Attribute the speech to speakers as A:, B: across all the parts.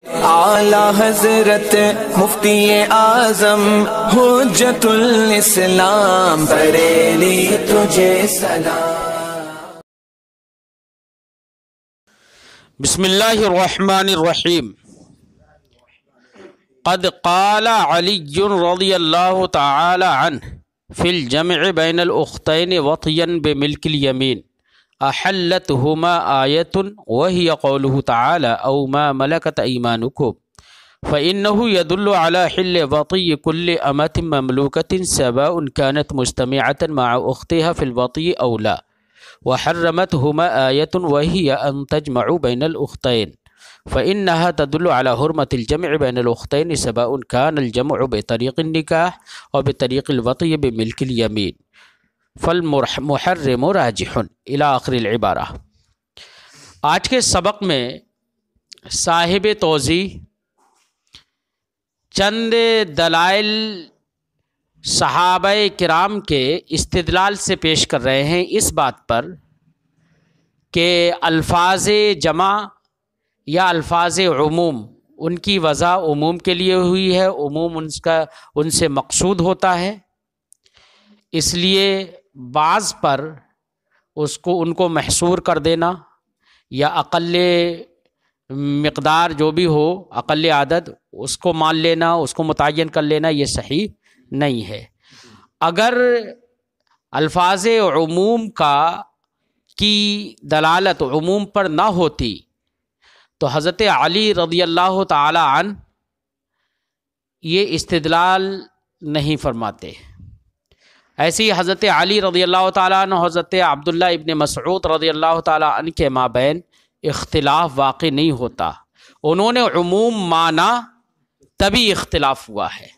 A: اعلیٰ حضرت مفتی اعظم حجت الاسلام بریلی تجھے سلام۔
B: بسم اللہ الرحمن الرحیم۔ قد قال علی رضی اللہ تعالی عنہ فی الجمع بین الاختین وطیا بملک الیمین احلتہما آیت وہی قولہ تعالی او ما ملکت ایمانکم فإنه يدل على حل وطی كل أمة مملوكة سواء كانت مجتمعة مع أختها في الوطي أو لا وحرمتهما آية وهي أن تجمعوا بين الأختين فإنها تدل على حرمة الجمع بين الأختين سواء كان الجمع بطريق النكاح أو بطريق الوطي بملك اليمين فالمحرم راجح الى آخر العبارہ۔ آج کے سبق میں صاحب توضیح چند دلائل صحابہ کرام کے استدلال سے پیش کر رہے ہیں اس بات پر کہ الفاظ جمع یا الفاظ عموم ان کی وضع عموم کے لیے ہوئی ہے، عموم ان سے مقصود ہوتا ہے، اس لیے بعض پر ان کو محصور کر دینا یا اقل مقدار جو بھی ہو، اقل عدد اس کو مان لینا، اس کو متعین کر لینا، یہ صحیح نہیں ہے۔ اگر الفاظ عموم کی دلالت عموم پر نہ ہوتی تو حضرت علی رضی اللہ تعالی عنہ یہ استدلال نہیں فرماتے۔ ایسی حضرت علی رضی اللہ تعالیٰ عنہ حضرت عبداللہ ابن مسعود رضی اللہ تعالیٰ عنہ کے مابین اختلاف واقع نہیں ہوتا، انہوں نے عموم مانا تبھی اختلاف ہوا ہے۔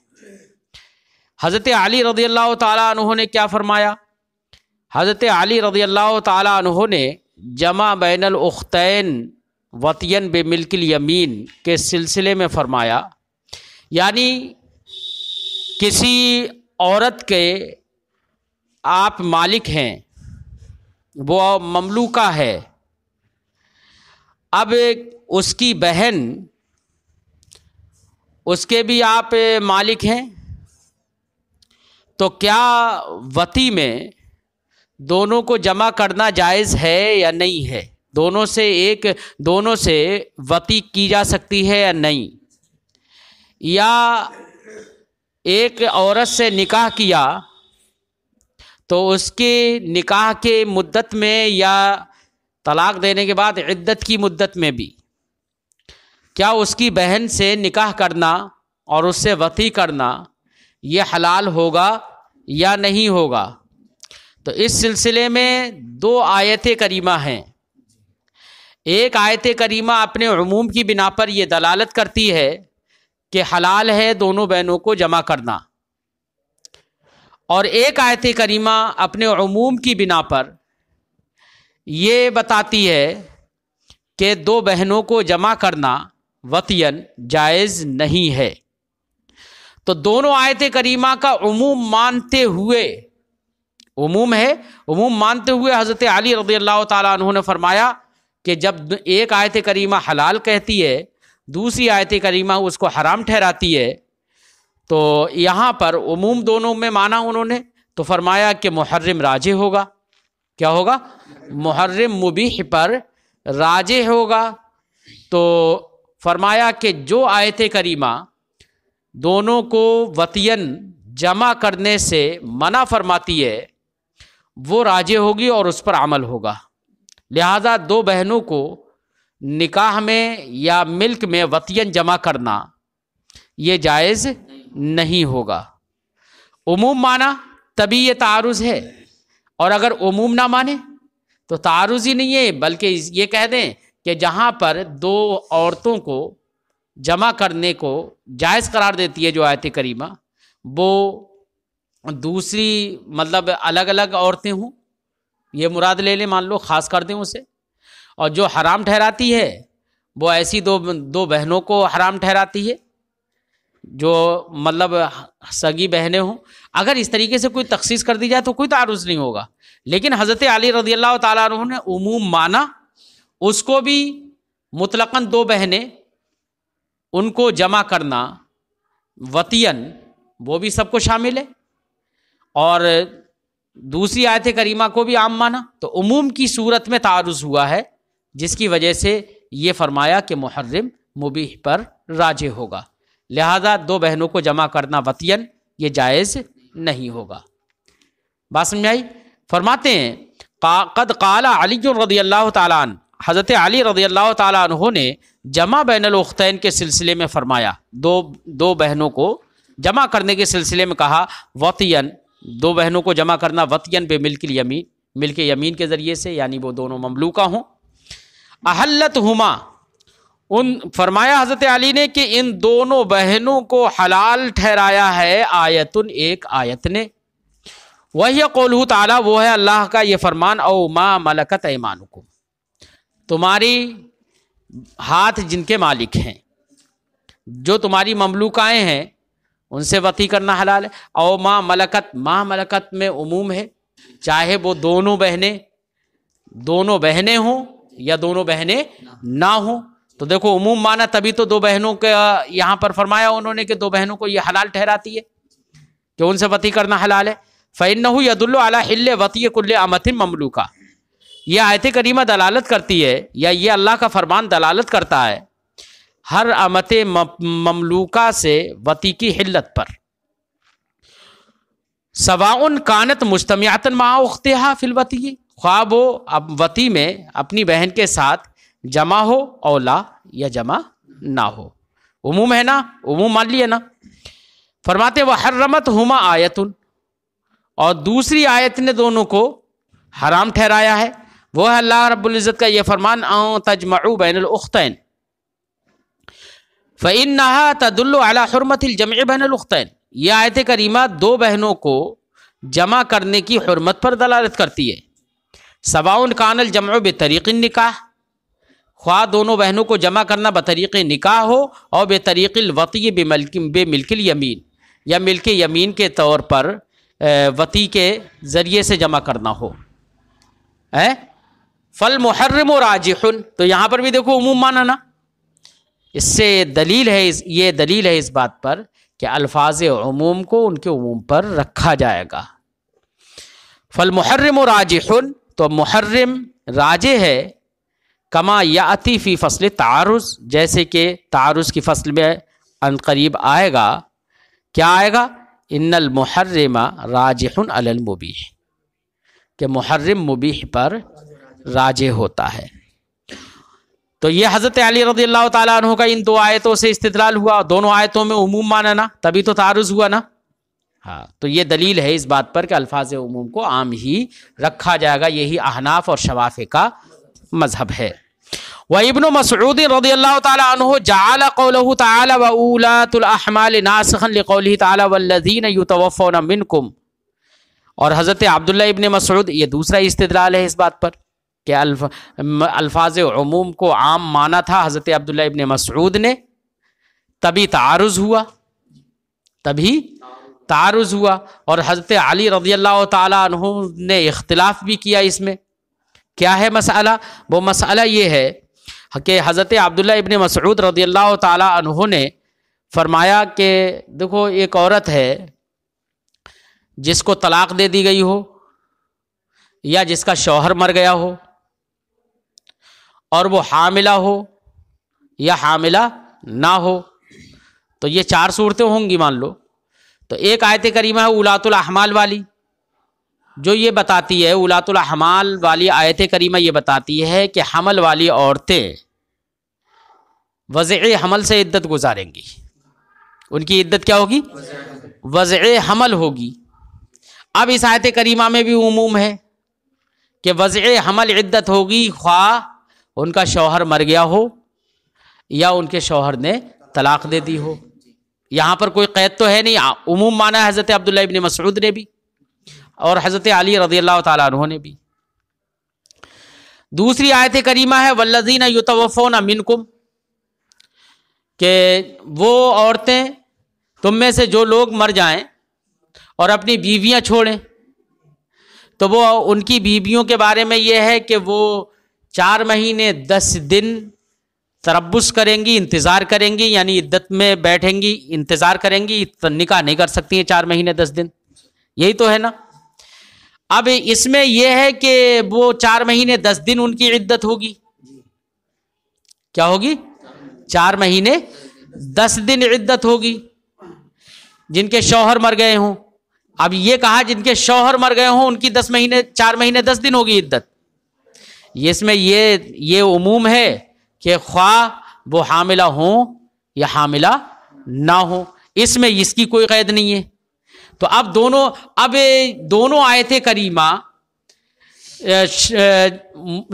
B: حضرت علی رضی اللہ تعالیٰ عنہ نے کیا فرمایا؟ حضرت علی رضی اللہ تعالیٰ عنہ نے جمع بین الاختین وطین بملک الیمین کے سلسلے میں فرمایا، یعنی کسی عورت کے آپ مالک ہیں، وہ مملوکہ ہے، اب اس کی بہن اس کے بھی آپ مالک ہیں، تو کیا وطی میں دونوں کو جمع کرنا جائز ہے یا نہیں ہے؟ دونوں سے وطی کی جا سکتی ہے یا نہیں؟ یا ایک عورت سے نکاح کیا تو اس کے نکاح کے مدت میں یا طلاق دینے کے بعد عدت کی مدت میں بھی کیا اس کی بہن سے نکاح کرنا اور اس سے وطی کرنا یہ حلال ہوگا یا نہیں ہوگا؟ تو اس سلسلے میں دو آیت کریمہ ہیں۔ ایک آیت کریمہ اپنے عموم کی بنا پر یہ دلالت کرتی ہے کہ حلال ہے دونوں بہنوں کو جمع کرنا، اور ایک آیت کریمہ اپنے عموم کی بنا پر یہ بتاتی ہے کہ دو بہنوں کو جمع کرنا وطین جائز نہیں ہے۔ تو دونوں آیت کریمہ کا عموم مانتے ہوئے، عموم مانتے ہوئے حضرت علی رضی اللہ تعالیٰ عنہ نے فرمایا کہ جب ایک آیت کریمہ حلال کہتی ہے، دوسری آیت کریمہ اس کو حرام ٹھہراتی ہے، تو یہاں پر عموم دونوں میں مانا انہوں نے، تو فرمایا کہ محرم راجح ہوگا۔ کیا ہوگا؟ محرم مبیح پر راجح ہوگا۔ تو فرمایا کہ جو آیت کریمہ دونوں کو وطین جمع کرنے سے منع فرماتی ہے وہ راجح ہوگی اور اس پر عمل ہوگا۔ لہذا دو بہنوں کو نکاح میں یا ملک میں وطین جمع کرنا یہ جائز نہیں ہوگا۔ عموم مانا تبھی یہ تعارض ہے، اور اگر عموم نہ مانے تو تعارض ہی نہیں ہے، بلکہ یہ کہہ دیں کہ جہاں پر دو عورتوں کو جمع کرنے کو جائز قرار دیتی ہے جو آیت کریمہ، وہ دوسری مطلب الگ الگ عورتیں ہوں، یہ مراد لے لیں، مان لو خاص کر دیں اسے، اور جو حرام ٹھہراتی ہے وہ ایسی دو بہنوں کو حرام ٹھہراتی ہے جو مطلب سگی بہنیں ہوں۔ اگر اس طریقے سے کوئی تخصیص کر دی جائے تو کوئی تعارض نہیں ہوگا، لیکن حضرت علی رضی اللہ تعالیٰ عنہ نے عموم مانا، اس کو بھی مطلقاً دو بہنیں ان کو جمع کرنا وطین وہ بھی سب کو شامل ہے، اور دوسری آیت کریمہ کو بھی عام مانا، تو عموم کی صورت میں تعارض ہوا ہے، جس کی وجہ سے یہ فرمایا کہ محرم مبیح پر راجح ہوگا، لہذا دو بہنوں کو جمع کرنا وطین یہ جائز نہیں ہوگا۔ بات سمجھ آئی؟ فرماتے ہیں قد قال علی رضی اللہ تعالیٰ عنہ، حضرت علی رضی اللہ تعالیٰ عنہ نے جمع بین الاختین کے سلسلے میں فرمایا، دو بہنوں کو جمع کرنے کے سلسلے میں کہا وطین، دو بہنوں کو جمع کرنا وطین بے ملک الیمین، ملک یمین کے ذریعے سے، یعنی وہ دونوں مملوکہ ہوں۔ احلتہما، فرمایا حضرت علی نے کہ ان دونوں بہنوں کو حلال ٹھہرایا ہے آیتن، ایک آیت نے، وہی قولہ تعالیٰ، وہ ہے اللہ کا یہ فرمان، او ما ملکت ایمانکم، تمہاری ہاتھ جن کے مالک ہیں، جو تمہاری مملوکائیں ہیں ان سے وطی کرنا حلال ہے۔ او ما ملکت، ما ملکت میں عموم ہے، چاہے وہ دونوں بہنیں ہوں یا دونوں بہنیں نہ ہوں، تو دیکھو عموم مانا، تبھی تو دو بہنوں کے یہاں پر فرمایا انہوں نے کہ دو بہنوں کو یہ حلال ٹھہراتی ہے کہ ان سے وطی کرنا حلال ہے۔ فإنہ یدل علی حل وطی کل امۃ مملوکہ، یہ آیت کریمہ دلالت کرتی ہے، یا یہ اللہ کا فرمان دلالت کرتا ہے ہر امت مملوکہ سے وطی کی حلت پر، سواء کانت مجتمعۃ مع اختہا فی الوطی، خواہ وہ اب وطی میں اپنی بہن کے ساتھ جمع ہو اولا یا جمع نہ ہو، عموم ہے نا، عموم مان لیے نا۔ فرماتے وحرمتہما آیۃ، اور دوسری آیت نے دونوں کو حرام ٹھہرایا ہے، وہ ہے اللہ رب العزت کا یہ فرمان، ان تجمعوا بین الاختین فإنها تدل على حرمت الجمع بین الاختین، یہ آیت کریمہ دو بہنوں کو جمع کرنے کی حرمت پر دلالت کرتی ہے، سواء کان الجمع بطریق النکاح، خواہ دونوں بہنوں کو جمع کرنا بطریق نکاح ہو، اور بطریق الوطی بے ملک الیمین، یا ملک یمین کے طور پر وطی کے ذریعے سے جمع کرنا ہو۔ فالمحرم راجح، تو یہاں پر بھی دیکھو عموم مانا نا، اس سے دلیل ہے، یہ دلیل ہے اس بات پر کہ الفاظ عموم کو ان کے عموم پر رکھا جائے گا۔ فالمحرم راجح، تو محرم راجح ہے، کما یاتی فی فصل تعارض، جیسے کہ تعارض کی فصل میں ان قریب آئے گا، کیا آئے گا؟ ان المحرم راجح علی المبیح، کہ محرم مبیح پر راجح ہوتا ہے۔ تو یہ حضرت علی رضی اللہ تعالیٰ عنہ کا ان دو آیتوں سے استدلال ہوا، دونوں آیتوں میں عموم مانا نا، تبھی تو تعارض ہوا نا۔ ہاں، تو یہ دلیل ہے اس بات پر کہ الفاظ عموم کو عام ہی رکھا جائے گا، یہی احناف اور شوافی کا مذہب ہے۔ وابن مسعود رضی اللہ تعالیٰ عنہ جعل قوله تعالی وأولاة الأحمال ناسخا لقوله تعالی والذین یتوفون منکم، اور حضرت عبداللہ ابن مسعود، یہ دوسرا استدلال ہے اس بات پر کہ الفاظ عموم کو عام مانا تھا حضرت عبداللہ ابن مسعود نے، تبھی تعارض ہوا، اور حضرت علی رضی اللہ تعالیٰ عنہ نے اختلاف بھی کیا اس میں۔ کیا ہے مسئلہ؟ وہ مسئلہ یہ ہے کہ حضرت عبداللہ ابن مسعود رضی اللہ تعالیٰ عنہ نے فرمایا کہ دیکھو ایک عورت ہے جس کو طلاق دے دی گئی ہو، یا جس کا شوہر مر گیا ہو، اور وہ حاملہ ہو یا حاملہ نہ ہو، تو یہ چار صورتیں ہوں گی مان لو۔ تو ایک آیت کریمہ ہے اولاۃ الاحمال والی، جو یہ بتاتی ہے، اولاۃ الاحمال والی آیت کریمہ یہ بتاتی ہے کہ حمل والی عورتیں وضع حمل سے عدت گزاریں گی، ان کی عدت کیا ہوگی؟ وضع حمل ہوگی۔ اب اس آیت کریمہ میں بھی عموم ہے کہ وضع حمل عدت ہوگی، خواہ ان کا شوہر مر گیا ہو یا ان کے شوہر نے طلاق دے دی ہو، یہاں پر کوئی قید تو ہے نہیں، عموم مانا ہے حضرت عبداللہ ابن مسعود نے بھی اور حضرت علی رضی اللہ تعالیٰ عنہ نے بھی۔ دوسری آیت کریمہ ہے والذین یتوفون منکم، کہ وہ عورتیں تم میں سے جو لوگ مر جائیں اور اپنی بیویاں چھوڑیں، تو وہ ان کی بیویوں کے بارے میں یہ ہے کہ وہ 4 مہینے 10 دن تربص کریں گی، انتظار کریں گی، یعنی عدت میں بیٹھیں گی، انتظار کریں گی، نکاح نہیں کر سکتی ہیں 4 مہینے 10 دن. یہی تو ہے نا. اب اس میں یہ ہے کہ وہ 4 مہینے 10 دن ان کی عدت ہوگی. کیا ہوگی؟ 4 مہینے 10 دن عدت ہوگی جن کے شوہر مر گئے ہوں. اب یہ کہا جن کے شوہر مر گئے ہوں ان کی 4 مہینے 10 دن ہوگی عدت. اس میں یہ عموم ہے کہ خواہ وہ حاملہ ہوں یا حاملہ نہ ہوں، اس میں اس کی کوئی قید نہیں ہے. تو اب دونوں آیت کریمہ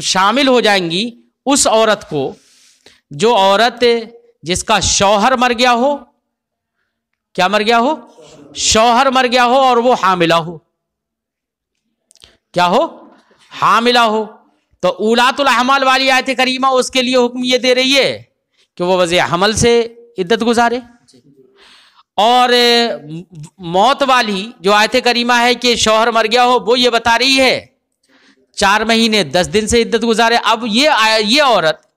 B: شامل ہو جائیں گی اس عورت کو جو عورت جس کا شوہر مر گیا ہو. کیا مر گیا ہو؟ شوہر مر گیا ہو اور وہ حاملہ ہو. کیا ہو؟ حاملہ ہو. تو اولات الاحمال والی آیت کریمہ اس کے لیے حکم یہ دے رہی ہے کہ وہ وضع حمل سے عدت گزارے، اور موت والی جو آیت کریمہ ہے کہ شوہر مر گیا ہو وہ یہ بتا رہی ہے 4 مہینے 10 دن سے عدت گزارے. اب یہ عورت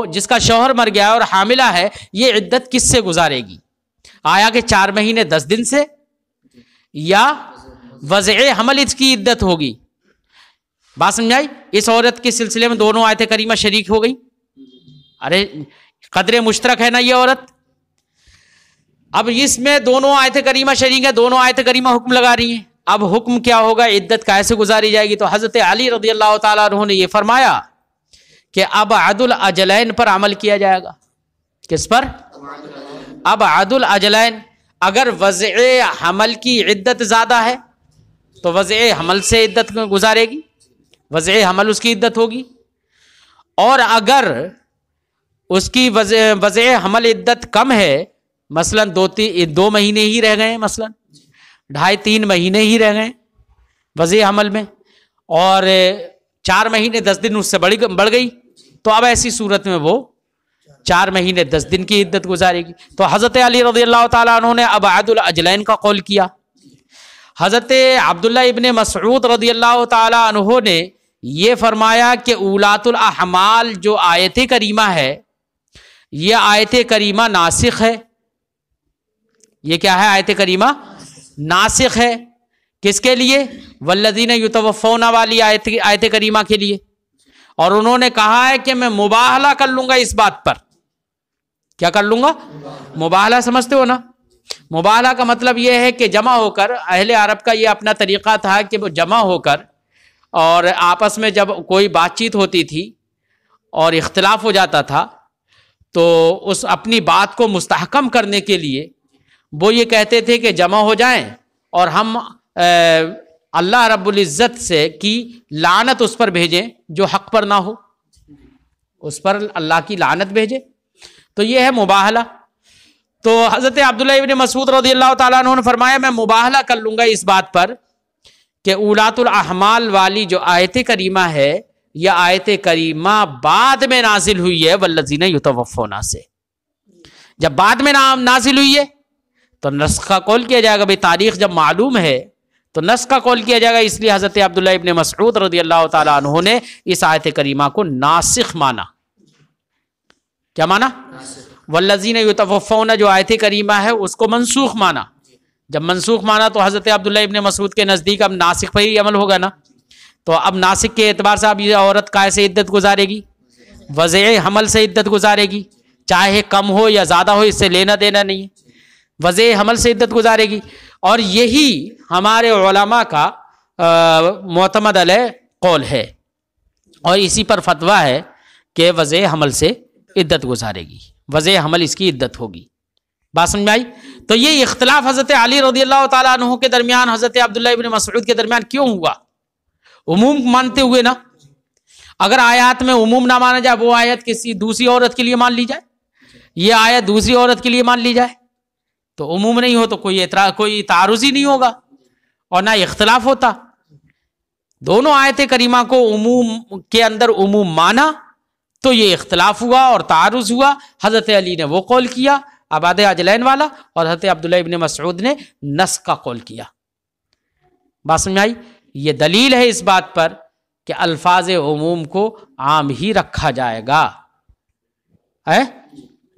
B: جس کا شوہر مر گیا اور حاملہ ہے یہ عدت کس سے گزارے گی؟ آیا کہ 4 مہینے 10 دن سے یا وضع حمل اس کی عدت ہوگی؟ بات سمجھائی؟ اس عورت کے سلسلے میں دونوں آیت کریمہ شریک ہو گئی. ارے قدر مشترک ہے نا یہ عورت. اب اس میں دونوں آیت کریمہ شریک ہیں، دونوں آیت کریمہ حکم لگا رہی ہیں. اب حکم کیا ہوگا، عدت کیسے گزاری جائے گی؟ تو حضرت علی رضی اللہ تعالیٰ عنہ نے یہ فرمایا کہ ابعد الاجلین پر عمل کیا جائے گا. کس پر؟ ابعد الاجلین. اگر وضع حمل کی عدت زیادہ ہے تو وضع حمل سے عدت گزارے گی، وضع حمل اس کی عدت ہوگی. اور اگر اس کی وضع حمل عدت کم ہے، مثلا 2 مہینے ہی رہ گئے، مثلا 2.5-3 مہینے ہی رہ گئے وضع حمل میں، اور 4 مہینے 10 دن اس سے بڑھ گئی، تو اب ایسی صورت میں وہ 4 مہینے 10 دن کی عدت گزارے گی. تو حضرت علی رضی اللہ تعالیٰ عنہ نے ابعد الاجلین کا قول کیا. حضرت عبداللہ ابن مسعود رضی اللہ تعالیٰ عنہ نے یہ فرمایا کہ اولات الاحمال جو آیت کریمہ ہے یہ آیت کریمہ ناسخ ہے. یہ کیا ہے؟ آیت کریمہ ناسخ ہے. کس کے لیے؟ والذین یتوفون والی آیت کریمہ کے لیے. اور انہوں نے کہا ہے کہ میں مباہلہ کر لوں گا اس بات پر. کیا کر لوں گا؟ مباہلہ سمجھتے ہو نا؟ مباہلہ کا مطلب یہ ہے کہ جمع ہو کر، اہل عرب کا یہ اپنا طریقہ تھا کہ وہ جمع ہو کر اور آپس میں جب کوئی بات چیت ہوتی تھی اور اختلاف ہو جاتا تھا تو اس اپنی بات کو مستحکم کرنے کے لیے وہ یہ کہتے تھے کہ جمع ہو جائیں اور ہم اللہ رب العزت سے کی لعنت اس پر بھیجیں جو حق پر نہ ہو، اس پر اللہ کی لعنت بھیجے. تو یہ ہے مباہلہ. تو حضرت عبداللہ ابن مسعود رضی اللہ تعالیٰ عنہ نے فرمایا میں مباہلہ کر لوں گا اس بات پر کہ اولات الاحمال والی جو آیت کریمہ ہے یہ آیت کریمہ بعد میں نازل ہوئی ہے والذین یتوفون سے. جب بعد میں نازل ہوئی ہے تو نسخ کا قول کیا جائے گا. بھئی تاریخ جب معلوم ہے تو نسخ کا قول کیا جائے گا. اس لیے حضرت عبداللہ ابن مسعود رضی اللہ تعالیٰ عنہ نے اس آیت کریمہ کو ناسخ مانا. کیا مانا؟ والذین یتوفون جو آیت کریمہ ہے اس کو منسوخ مانا. جب منسوخ مانا تو حضرت عبداللہ ابن مسعود کے نزدیک اب ناسخ پہ ہی عمل ہوگا نا. تو اب ناسخ کے اعتبار سے اب یہ عورت کیسے عدت گزارے گی؟ وضع حمل سے عدت گزارے گی، چاہے کم ہو یا زیادہ ہو، اس سے لینا دینا نہیں ہے. وضع حمل سے عدت گزارے گی. اور یہی ہمارے علماء کا معتمد علیہ قول ہے اور اسی پر فتویٰ ہے کہ وضع حمل سے عدت گزارے گی، وضع حمل اس کی عدت ہوگی. بات سمجھ میں آئی؟ تو یہ اختلاف حضرت علی رضی اللہ تعالیٰ عنہ کے درمیان حضرت عبداللہ ابن مسعود کے درمیان کیوں ہوا؟ عموم مانتے ہوئے نا. اگر آیات میں عموم نہ مانا جائے، وہ آیت کسی دوسری عورت کے لیے مان لی جائے، یہ آیت دوسری عورت کے لیے مان لی جائے، تو عموم نہیں ہو تو کوئی تعارض ہی نہیں ہوگا اور نہ اختلاف ہوتا. دونوں آیت کریمہ کو عموم کے اندر عموم مانا تو یہ اختلاف ہوا اور تعارض ہوا. حضرت علی نے وہ قول کیا ابعد اجلین والا اور حضرت عبداللہ ابن مسعود نے نسخ کا قول کیا. بات سمجھ آئی؟ یہ دلیل ہے اس بات پر کہ الفاظ عموم کو عام ہی رکھا جائے گا. ہے،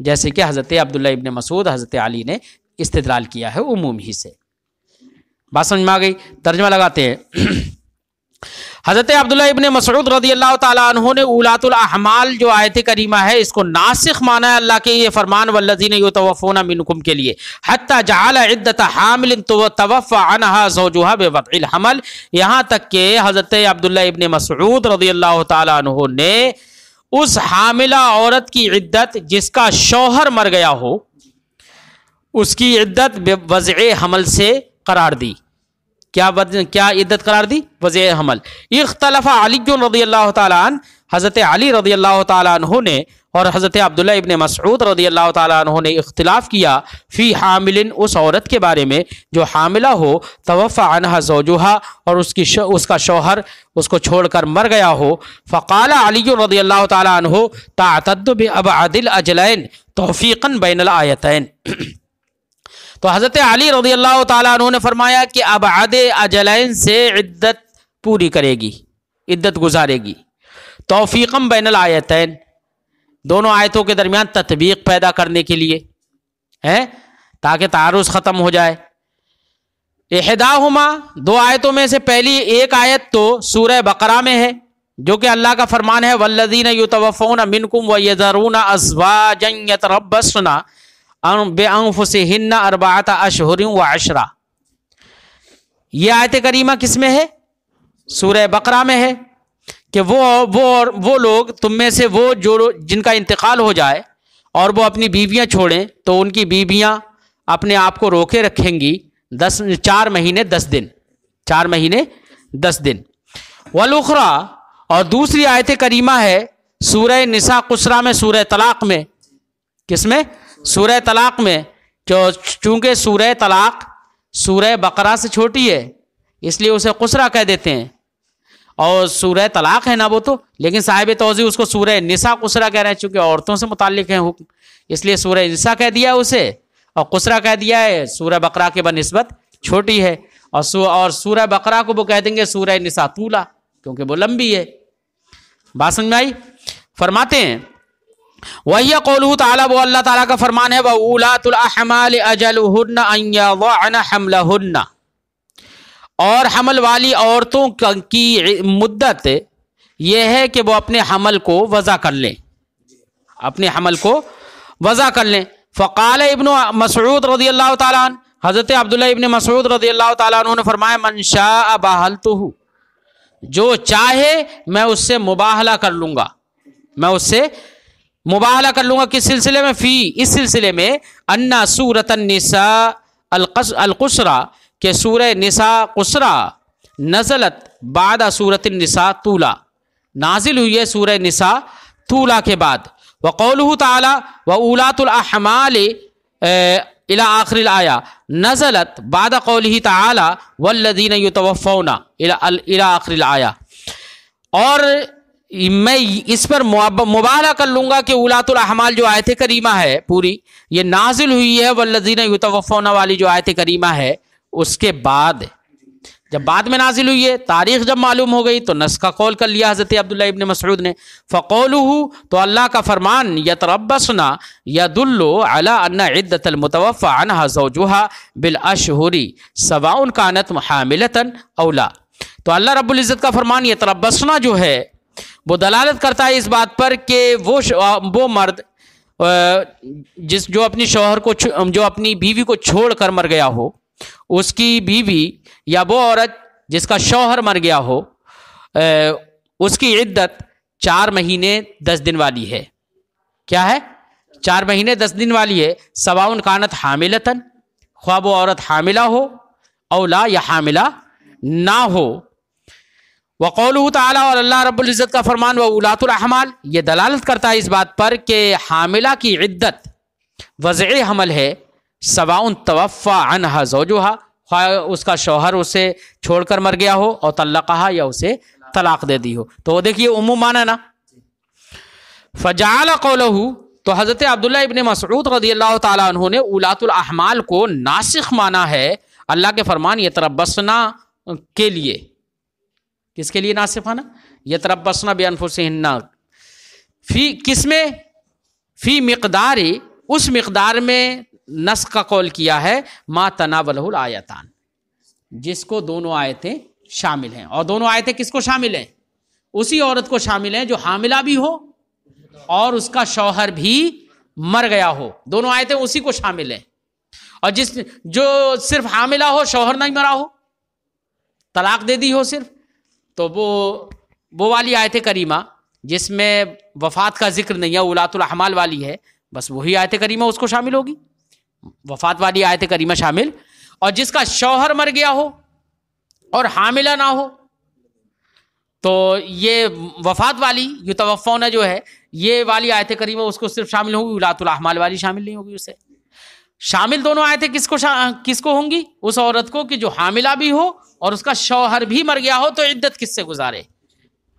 B: جیسے کہ حضرت عبداللہ ابن مسعود، حضرت علی نے استدلال کیا ہے عموم ہی سے۔ بات سمجھ میں آ گئی؟ ترجمہ لگاتے ہیں۔ حضرت عبداللہ ابن مسعود رضی اللہ تعالیٰ عنہ نے اولات الاحمال جو آیت کریمہ ہے اس کو ناسخ مانا ہے اللہ کے یہ فرمان والذین یتوفون منکم کے لیے، حتی جعل عدت حامل توفى عنها زوجها بوضع الحمل، یہاں تک کہ حضرت عبداللہ ابن مسعود رضی اللہ تعالیٰ عنہ نے اس حاملہ عورت کی عدت جس کا شوہر مر گیا ہو اس کی عدت بوضع حمل سے قرار دی۔ کیا عدت قرار دی؟ وضع حمل۔ اختلف علی رضی اللہ تعالیٰ عنہ، حضرت علی رضی اللہ تعالیٰ عنہ نے اور حضرت عبداللہ ابن مسعود رضی اللہ تعالیٰ عنہ نے اختلاف کیا فی حامل، اس عورت کے بارے میں جو حاملہ ہو، توفى عنها زوجها، اور اس کا شوہر اس کو چھوڑ کر مر گیا ہو۔ فقال علی رضی اللہ تعالیٰ عنہ تعتد بأبعد الأجلین توفیقا بین الآیتین، تو حضرت علی رضی اللہ تعالیٰ عنہ نے فرمایا کہ ابعد اجلین سے عدت پوری کرے گی، عدت گزارے گی، توفیقم بین الآیتین، دونوں آیتوں کے درمیان تطبیق پیدا کرنے کے لیے ہے تاکہ تعارض ختم ہو جائے۔ احداہما، دو آیتوں میں سے پہلی ایک آیت تو سورہ بقرہ میں ہے جو کہ اللہ کا فرمان ہے والذین یتوفون منکم ویذرون ازواجا یتربصن بِأَنفُسِهِنَّ أَرْبَعَةَ أَشْهُرٍ وَعَشْرًا، یہ آیت کریمہ کس میں ہے؟ سورہ بقرہ میں ہے کہ وہ لوگ تم میں سے وہ جو جن کا انتقال ہو جائے اور وہ اپنی بیویاں چھوڑیں تو ان کی بیویاں اپنے آپ کو روکے رکھیں گی 4 مہینے 10 دن، 4 مہینے 10 دن۔ والأخرى، اور دوسری آیت کریمہ ہے سورہ نساء قصرہ میں، سورہ طلاق میں۔ کس میں؟ سورہ طلاق میں، چونکہ سورہ طلاق سورہ بقرہ سے چھوٹی ہے اس لیے اسے قصرہ کہہ دیتے ہیں، اور سورہ طلاق ہے نا وہ تو، لیکن صاحب توضیح اس کو سورہ نساء قصرہ کہہ رہے ہیں چونکہ عورتوں سے متعلق ہیں حکم، اس لیے سورہ نساء کہہ دیا اسے، اور قصرہ کہہ دیا ہے سورہ بقرہ کے بنسبت چھوٹی ہے، اور سورہ بقرہ کو وہ کہہ دیں گے سورہ نساء طولا کیونکہ وہ لمبی ہے۔ بات سمجھ میں آئی؟ فرماتے ہیں وَهِيَ قَوْلُهُ تعالیٰ، وہ اللہ تعالیٰ کا فرمان ہے وَأُولَاتُ الْأَحْمَالِ أَجَلُهُنَّ أَن يَضَعْنَ حَمْلَهُنَّ، اور حمل والی عورتوں کی مدت یہ ہے کہ وہ اپنے حمل کو وضع کر لیں، اپنے حمل کو وضع کر لیں۔ فقال ابن مسعود رضی اللہ تعالیٰ عنہ، حضرت عبداللہ ابن مسعود رضی اللہ تعالیٰ عنہ نے فرمایا من شاء باہلتہ، جو چاہے میں اس سے مباہلہ کر لوں گا، میں اس سے مباہلہ کر لوں گا۔ کس سلسلے میں؟ فی، اس سلسلے میں ان سورۃ النساء القصرہ، کہ سورہ نساء قصرہ نزلت بعد سورۃ النساء طولا، نازل ہوئی ہے سورہ نساء طولا کے بعد۔ وقولہ تعالی وَأُولَاتُ الْأَحْمَالِ الى آخر الآیہ نزلت بعد قولہ تعالی والذین یتوفون الى آخر الآیہ، اور میں اس پر مباہلہ کر لوں گا کہ اولات الاحمال جو آیت کریمہ ہے پوری یہ نازل ہوئی ہے والذین یتوفون والی جو آیت کریمہ ہے اس کے بعد، جب بعد میں نازل ہوئی ہے، تاریخ جب معلوم ہو گئی تو نسخ کا قول کر لیا حضرت عبداللہ ابن مسعود نے۔ فقولہ، تو اللہ کا فرمان یتربصن یدل علی ان عدۃ المتوفی عنہا زوجها بالاشہر سواء کانت حاملۃ او لا، تو اللہ رب العزت کا فرمان یتربصن جو ہے وہ دلالت کرتا ہے اس بات پر کہ وہ مرد جو اپنی شوہر کو جو اپنی بیوی کو چھوڑ کر مر گیا ہو، اس کی بیوی یا وہ عورت جس کا شوہر مر گیا ہو، اس کی عدت 4 مہینے 10 دن والی ہے۔ کیا ہے؟ 4 مہینے 10 دن والی ہے۔ سواء کانت حاملتن، خواہ وہ عورت حاملہ ہو، او لا، یا حاملہ نہ ہو۔ وقولہ تعالیٰ، اور اللہ رب العزت کا فرمان وَأُولَاتُ الْأَحْمَالِ، یہ دلالت کرتا ہے اس بات پر کہ حاملہ کی عدت وضع حمل ہے، سواء توفی عنہا زوجہا، خواہ اس کا شوہر اسے چھوڑ کر مر گیا ہو اور طلقہا، یا اسے طلاق دے دی ہو، تو وہ دیکھیے عموم معنی نا۔ فجعل قولہ، تو حضرت عبداللہ ابن مسعود رضی اللہ تعالیٰ عنہ نے اولات الاحمال کو ناسخ مانا ہے اللہ کے فرمان یتربصنا کے لیے۔ کس کے لیے ناسخ مانا؟ یتربصنا بانفسہن، فی کس میں؟ فی مقدار، اس مقدار میں نسخ کا قول کیا ہے، ما تناولہ الآیتان، جس کو دونوں آیتیں شامل ہیں. اور دونوں آیتیں کس کو شامل ہیں؟ اسی عورت کو شامل ہیں جو حاملہ بھی ہو اور اس کا شوہر بھی مر گیا ہو. دونوں آیتیں اسی کو شامل ہیں. اور جو صرف حاملہ ہو، شوہر نہیں مرا ہو، طلاق دے دی ہو صرف، تو وہ والی آیت کریمہ جس میں وفات کا ذکر نہیں ہے، اولاۃ الاحمال والی ہے، بس وہی آیت کریمہ اس کو شامل ہوگی، وفات والی آیت کریمہ شامل. اور جس کا شوہر مر گیا ہو اور حاملہ نہ ہو، تو یہ وفات والی یتوفون جو ہے، یہ والی آیت کریمہ اس کو صرف شامل ہوگی، اولاۃ الاحمال والی شامل نہیں ہوگی اسے. شامل دونوں آیتیں کس کو ہوں گی؟ اس عورت کو کہ جو حاملہ بھی ہو اور اس کا شوہر بھی مر گیا ہو، تو عدت کس سے گزارے.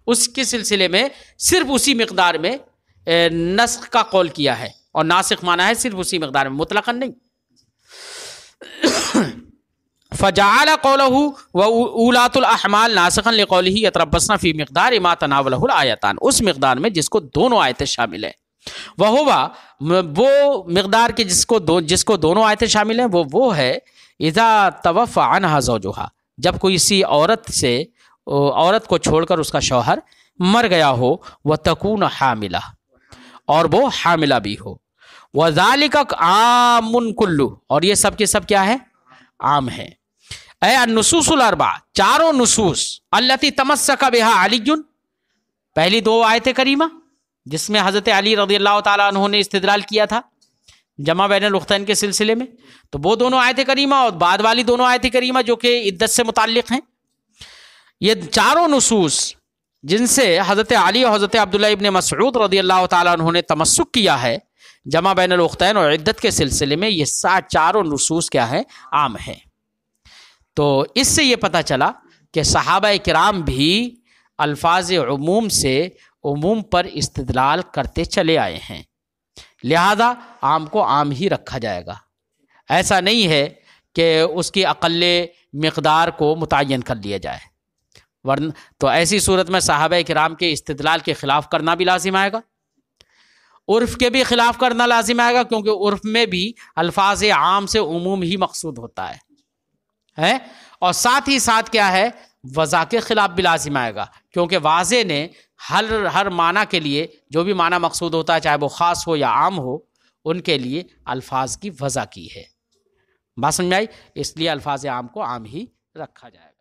B: اس کے سلسلے میں صرف اسی مقدار میں نسخ کا قول کیا ہے، اور ناسخ معنی ہے صرف اسی مقدار میں، مطلقاً نہیں. فجعل قوله واولاۃ الاحمال ناسخا لقوله يتربصن في مقدار ما تناوله الآیتان، اس مقدار میں جس کو دونوں آیتیں شامل ہیں. وہ مقدار کے جس کو دونوں آیتیں شامل ہیں، وہ ہے اذا توفى عنها زوجها، جب کوئی اسی عورت کو چھوڑ کر اس کا شوہر مر گیا ہو، وتكون حاملہ، اور وہ حاملہ بھی ہو. وذالک عام کلو، اور یہ سب کے سب کیا ہے؟ عام ہے. اے النصوص الاربع، چاروں نصوص، التی تمسک بها علی، پہلی دو آیت کریمہ جس میں حضرت علی رضی اللہ تعالیٰ عنہ نے استدلال کیا تھا جمع بین الاختین کے سلسلے میں، تو وہ دونوں آیت کریمہ اور بعد والی دونوں آیت کریمہ جو کہ عدت سے متعلق ہیں، یہ چاروں نصوص جن سے حضرت علی اور حضرت عبداللہ ابن مسعود رضی اللہ تعالیٰ عنہ نے تمسک کیا ہے جمع بین الاختین اور عدت کے سلسلے میں، یہ چاروں نصوص کیا ہے؟ عام ہیں. تو اس سے یہ پتہ چلا کہ صحابہ کرام بھی الفاظ عموم سے عموم پر استدلال کرتے چلے آئے ہیں، لہذا عام کو عام ہی رکھا جائے گا. ایسا نہیں ہے کہ اس کی اقل مقدار کو متعین کر لیا جائے، ورنہ تو ایسی صورت میں صحابہ کرام کے استدلال کے خلاف کرنا بھی لازم آئے گا، عرف کے بھی خلاف کرنا لازم آئے گا، کیونکہ عرف میں بھی الفاظ عام سے عموم ہی مقصود ہوتا ہے، اور ساتھ ہی ساتھ کیا ہے؟ وضع کے خلاف بھی لازم آئے گا، کیونکہ واضح نے ہر معنی کے لیے جو بھی معنی مقصود ہوتا ہے، چاہے وہ خاص ہو یا عام ہو، ان کے لیے الفاظ کی وضع کی ہے. بات سمجھ میں آئی؟ اس لیے الفاظ عام کو عام ہی رکھا جائے گا.